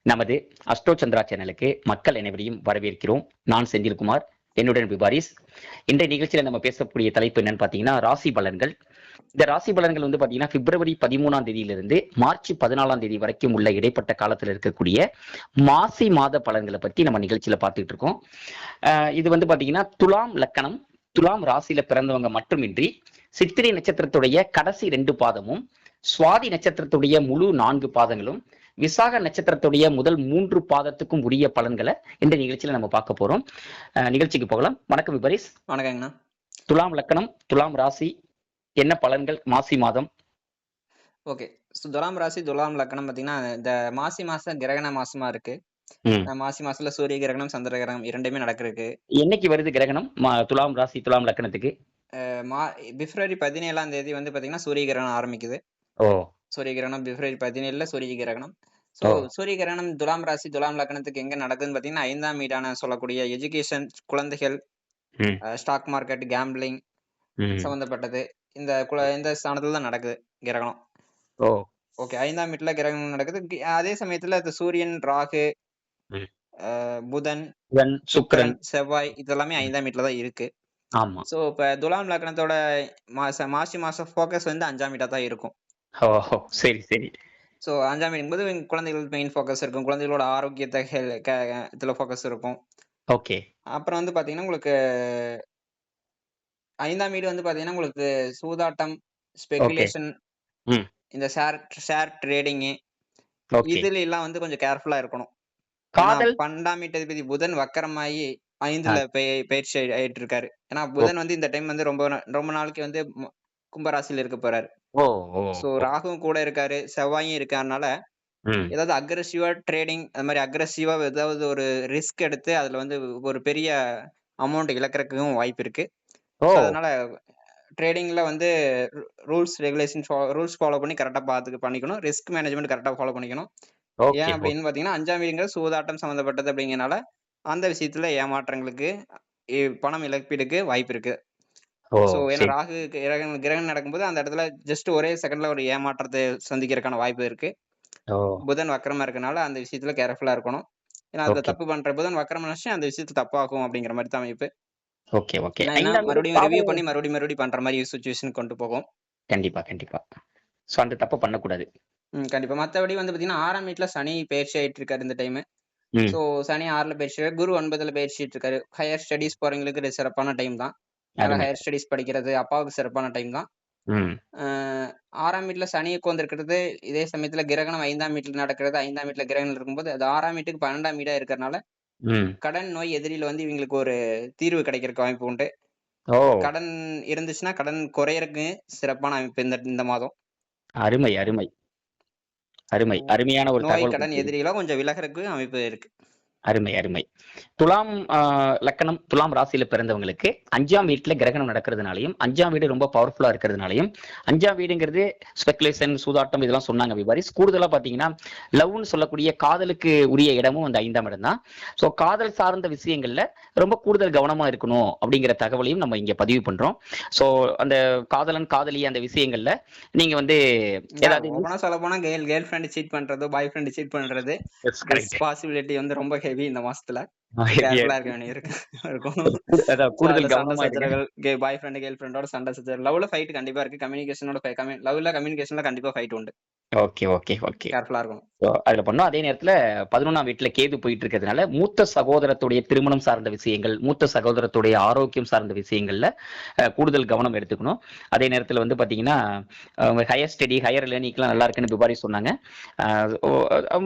நமது அஸ்ட்ரோ சந்திரா சேனலுக்கு மக்கள் அனைவரையும் வரவேற்கிறோம். நான் செந்தில்குமார், என்னுடன் விபாரிஸ். இன்றைய நிகழ்ச்சியில நம்ம பேசக்கூடிய தலைப்பு என்னன்னு பாத்தீங்கன்னா ராசி பலன்கள். இந்த ராசி பலன்கள் வந்து பாத்தீங்கன்னா பிப்ரவரி 13ஆம் தேதியிலிருந்து மார்ச் 14ஆம் தேதி வரைக்கும் உள்ள இடைப்பட்ட காலத்துல இருக்கக்கூடிய மாசி மாத பலன்களை பத்தி நம்ம நிகழ்ச்சியில பார்த்துட்டு இருக்கோம். இது வந்து பாத்தீங்கன்னா துலாம் லக்கணம், துலாம் ராசியில பிறந்தவங்க மட்டுமின்றி சித்திரை நட்சத்திரத்துடைய கடைசி 2 பாதமும், சுவாதி நட்சத்திரத்துடைய முழு 4 பாதங்களும், விசாக நட்சத்திரத்துடைய முதல் 3 பாதத்துக்கும் உரிய பலன்களை இந்த நிகழ்ச்சியில நம்ம பார்க்க போறோம். நிகழ்ச்சிக்கு போகலாம். வணக்கம் விபரிஸ். வணக்கங்கண்ணா. துலாம் லக்கணம், துலாம் ராசி, என்ன பலன்கள் மாசி மாதம்? ஓகே. துலாம் ராசி, துலாம் லக்கணம் பாத்தீங்கன்னா இந்த மாசி மாசம் கிரகண மாசமா இருக்கு. மாசி மாசத்துல சூரிய கிரகணம், சந்திர கிரகணம் இரண்டுமே நடக்கிறதுக்கு. என்னைக்கு வருது கிரகணம் துலாம் ராசி துலாம் லக்கணத்துக்கு? பிப்ரவரி 17ஆம் தேதி வந்து பாத்தீங்கன்னா சூரிய கிரகணம் ஆரம்பிக்குது. சூரிய கிரகணம் பிப்ரவரி 17ல சூரிய கிரகணம். சோ சூரிய கிரகணம் துலாம் ராசி துலாம் லக்கணத்துக்கு எங்க நடக்குதுன்னு பாத்தீங்கன்னா 5ஆம் வீடான சொல்லக்கூடிய எஜுகேஷன், குழந்தைகள், ஸ்டாக் மார்க்கெட், கேம்பிளிங் சம்பந்தப்பட்டது இந்த ஸ்தானத்துல தான் நடக்குது கிரகணம். ஓகே. 5ஆம் வீட்டுல கிரகணம் நடக்குது. அதே சமயத்துல சூரியன், ராகு, புதன், சுக்கிரன், செவ்வாய் இதெல்லாமே 5ஆம் வீட்டுல தான் இருக்கு. ஆமா. சோ இப்ப துலாம் லக்னத்தோட மாசி மாசம் ஃபோக்கஸ் வந்து 5ஆம் வீட்டா தான் இருக்கும். சரி சரி. சோ 5ஆம் வீடும்போது குழந்தைகளுக்கு மெயின் ஃபோக்கஸ் இருக்கும். குழந்தைகளோட ஆரோக்கியத்தை இதுல ஃபோக்கஸ் இருக்கும். ஓகே. அப்புறம் வந்து பாத்தீங்கன்னா உங்களுக்கு 5ஆம் வீடு வந்து பாத்தீங்கன்னா உங்களுக்கு சூதாட்டம், ஸ்பெகுலேஷன், இந்த ஷேர் ட்ரேடிங் இதுல எல்லாம் வந்து கொஞ்சம் கேர்ஃபுல்லா இருக்கணும். காதல் 12ஆம் வீட்டதிபதி புதன் வக்கரமாயி 5ல பயிற்சி ஆயிட்டு இருக்காரு. ஏன்னா புதன் வந்து இந்த டைம் வந்து ரொம்ப நாளைக்கு வந்து கும்பராசியில இருக்க போறாரு. சோ ராகுவும் கூட இருக்காரு, செவ்வாயும் இருக்கறனால ஏதாவது அக்ரெசிவா ட்ரேடிங் அது மாதிரி அக்ரெசிவா ஏதாவது ஒரு ரிஸ்க் எடுத்து அதுல வந்து ஒரு பெரிய அமௌண்ட் இழக்கிறதுக்கும் வாய்ப்பு இருக்கு. அதனால ட்ரேடிங்ல வந்து ரூல்ஸ் ஃபாலோ பண்ணி கரெக்டா பண்ணிக்கணும். ரிஸ்க் மேனேஜ்மெண்ட் கரெக்டா ஃபாலோ பண்ணிக்கணும். ஏன் அப்படின்னு பாத்தீங்கன்னா 5ஆம் வீடுங்கிற சூதாட்டம் சம்பந்தப்பட்டது அப்படிங்கறனால அந்த விஷயத்துல ஏமாற்றங்களுக்கு, பணம் இழப்பீடுக்கு வாய்ப்பு இருக்கு. சோ ஏன்னா ராகு கிரகணம் நடக்கும்போது அந்த இடத்துல ஜஸ்ட் ஒரே செகண்ட்ல ஒரு ஏமாற்றத்தை சந்திக்கிறதுக்கான வாய்ப்பு இருக்கு. புதன் வக்கரமா இருக்கனால அந்த விஷயத்துல கேர்ஃபுல்லா இருக்கணும். ஏன்னா அதுல தப்பு பண்ற புதன் வக்கரம் அந்த விஷயத்துல தப்பாகும் அப்படிங்கிற மாதிரி தான் அமைப்பு. Okay okay. மறுபடியும் ரிவ்யூ பண்ணி மறுபடியும் பண்ற மாதிரி சிச்சுவேஷன் கொண்டு போகும். கண்டிப்பா கண்டிப்பா. சோ அந்த தப்பு பண்ணக்கூடாது. கண்டிப்பா. மத்தபடி வந்து பாத்தீங்கன்னா 6ஆம் வீட்டுல சனி பயிற்சி ஆயிட்டு இருக்காரு இந்த டைம். சோ சனி 6ல பயிற்சி, குரு 9ல பயிற்சிட்டு இருக்காரு. ஹையர் ஸ்டடீஸ் போறவங்களுக்கு சிறப்பான டைம் தான். ஹையர் ஸ்டடீஸ் படிக்கிறது அப்பாவுக்கு சிறப்பான டைம் தான். 6ஆம் வீட்டுல சனி உட்கார்ந்திருக்கிறது, இதே சமயத்துல கிரகணம் 5ஆம் வீட்டுல நடக்கிறது. 5ஆம் வீட்டுல கிரகணம் இருக்கும்போது அது 6ஆம் வீட்டுக்கு 12ஆம் வீடா இருக்கறனால கடன் நோய் எதிரில வந்து இவங்களுக்கு ஒரு தீர்வு கிடைக்கிறதுக்கு வாய்ப்பு உண்டு. கடன் இருந்துச்சுன்னா கடன் குறையறதுக்கு சிறப்பான அமைப்பு இந்த மாதம். அருமை அருமை அருமை. அருமையான ஒரு தகவல். நோய் கடன் எதிரிகளா கொஞ்சம் விலகிறதுக்கு அமைப்பு இருக்கு. அருமை அருமை. துலாம் லக்கணம் துலாம் ராசியில பிறந்தவங்களுக்கு 5ஆம் வீட்டுல கிரகணம் நடக்கிறதுனாலையும் 5ஆம் வீடு ரொம்ப பவர்ஃபுல்லா இருக்கிறதுனாலையும் 5ஆம் வீடுங்கிறது ஸ்பெகுலேஷன், சூதாட்டம் இதெல்லாம் சொன்னாங்க விவாரிஸ். கூடுதலா பாத்தீங்கன்னா லவ்னு சொல்லக்கூடிய காதலுக்கு உரிய இடமும் அந்த 5ஆம் இடம் தான். சோ காதல் சார்ந்த விஷயங்கள்ல ரொம்ப கூடுதல் கவனமா இருக்கணும் அப்படிங்கிற தகவலையும் நம்ம இங்க பதிவு பண்றோம். சோ அந்த காதலன் காதலி அந்த விஷயங்கள்ல நீங்க வந்து ஏதாவது சொல்ல போனா கேர்ள் ஃப்ரெண்ட் சீட் பண்றதோ பாய் ஃப்ரெண்ட் சீட் பண்றது பாசிபிலிட்டி வந்து ரொம்ப ஹெவி இந்த மாசத்துல. கேர்ஃபுல்லா இருக்க வேண்டியிருக்கும். கூடுதல் கவனமா இருக்கணும். பாய் ஃப்ரெண்ட் கேர்ள் ஃப்ரெண்டோட சண்டை சச்சரவு, லவ்ல ஃபைட் கண்டிப்பா இருக்கு. லவ்ல கம்யூனிகேஷன்ல கண்டிப்பா ஃபைட் உண்டு. Okay okay okay. கேர்ஃபுல்லா இருக்கணும். அதுல பண்ணோம். அதே நேரத்துல 11ஆம் வீட்டுல கேது போயிட்டு இருக்கிறதுனால மூத்த சகோதரத்துடைய திருமணம் சார்ந்த விஷயங்கள், மூத்த சகோதரத்துடைய ஆரோக்கியம் சார்ந்த விஷயங்கள்ல கூடுதல் கவனம் எடுத்துக்கணும். அதே நேரத்துல வந்து பாத்தீங்கன்னா ஹையர் ஸ்டடி, ஹையர் லேர்னிங்லாம் நல்லா இருக்குன்னு துபாரி சொன்னாங்க.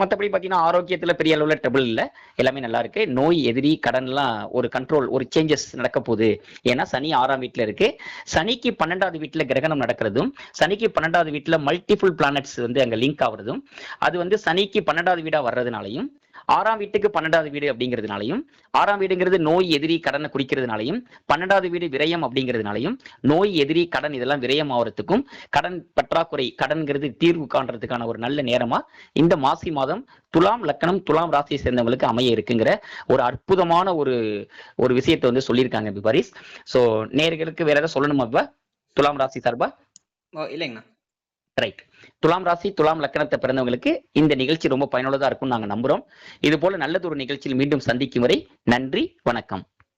மற்றபடி பாத்தீங்கன்னா ஆரோக்கியத்துல பெரிய அளவுல ட்ரபிள் இல்ல, எல்லாமே நல்லா இருக்கு. நோய் எதிரி கடன்லாம் ஒரு கண்ட்ரோல், ஒரு சேஞ்சஸ் நடக்க போகுது. ஏன்னா சனி 6ஆம் வீட்டுல இருக்கு. சனிக்கு 12வது வீட்டுல கிரகணம் நடக்கிறதும், சனிக்கு 12வது வீட்டுல மல்டிபிள் பிளானட்ஸ் வந்து அங்க லிங்க் ஆகுறதும், அது வந்து சனிக்கு 12வது வீடா வர்றதுனாலையும் 6ஆம் வீட்டுக்கு 12வது வீடு அப்படிங்கிறதுனாலையும், 6ஆம் வீடுங்கிறது நோய் எதிரி கடனை குறிக்கிறதுனாலையும், 12வது வீடு விரயம் அப்படிங்கிறதுனாலையும், நோய் எதிரி கடன் இதெல்லாம் விரயம் ஆகிறதுக்கும், கடன் பற்றாக்குறை கடன்கிறது தீர்வு காண்றதுக்கான ஒரு நல்ல நேரமா இந்த மாசி மாதம் துலாம் லக்கணம் துலாம் ராசியை சேர்ந்தவங்களுக்கு அமைய இருக்குங்கிற ஒரு அற்புதமான ஒரு விஷயத்தை வந்து சொல்லியிருக்காங்க பிபாரிஸ். சோ நேர்களுக்கு வேற ஏதாவது சொல்லணுமா துலாம் ராசி சார்பா? இல்லைங்கண்ணா. ரைட். துலாம் ராசி துலாம் லக்கணத்தை பிறந்தவங்களுக்கு இந்த நிகழ்ச்சி ரொம்ப பயனுள்ளதா இருக்கும்னு நாங்க நம்புறோம். இது போல நல்லதொரு நிகழ்ச்சியில் மீண்டும் சந்திக்கும் வரை நன்றி, வணக்கம்.